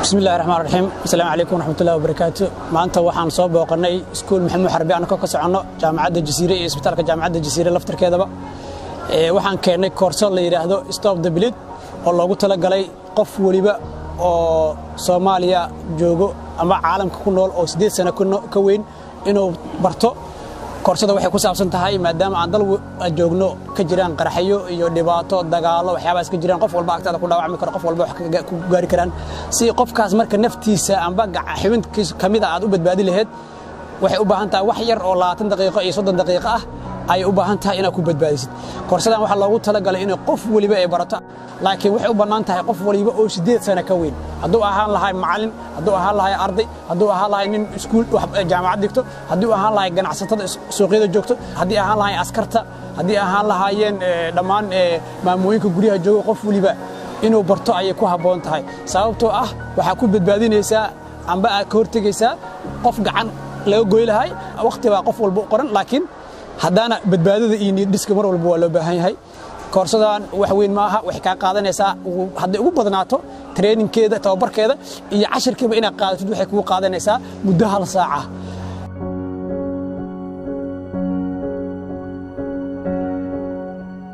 بسم الله الرحمن الرحيم السلام عليكم ورحمة الله وبركاته maanta waxaan soo booqanay iskuul maxamuud xarbi aan ka socono jaamacadda jasiire iyo isbitaalka jaamacadda jasiire laftarkeedaba waxaan keenay koorso la yiraahdo stop the bleed oo loogu tala galay qof waliba oo Soomaaliya joogo ama caalamka ku nool oo 8 sano ka weyn inuu barto koorsada waxay ku saabsan tahay maadaama aan dal joogno ka jiraan qaraxyo iyo dhibaato dagaalo waxyaabaas ka jiraan qof walba agtada ku dhaawacmi karo qof walba wax ku gaari karaan si qofkaas marka naftiisa amba xubinkiisa kamid ah aad u badbaadi lahayd waxay u baahan tahay wax yar oo 20 daqiiqo iyo 30 daqiiqo ah ay u baahan tahay inaad ku badbaadisid koorsadan waxa loogu tala galay in qof waliba ay barato laakiin waxay u bannaan tahay qof waliba oo 8 sano ka weyn hadduu ahaan lahay macallin hadduu ahaan lahay arday hadduu ahaan lahay nin iskuul jaamacad dhigto hadduu ahaan lahay ganacsatada suuqyada joogto haddii ahaan lahay askarta haddii ahaan lahaayeen dhammaan maamooyinka guryaha jooga qof waliba inuu barto ay ku haboon tahay sababtoo ah waxa ku badbaadinaysa amba aad ka hortagaysaa qof gacan laga gooy lahay waqti baa qof walba qoran laakiin haddana badbaadada iyo niyadiska mar walba waa loo baahan yahay koorsadan wax weyn ma aha wax ka qaadanaysaa haddii ugu badnaato trainingkeeda tababarkeeda iyo casharkeeba inaad qaadatid waxay ku qaadanaysaa muddo hal saac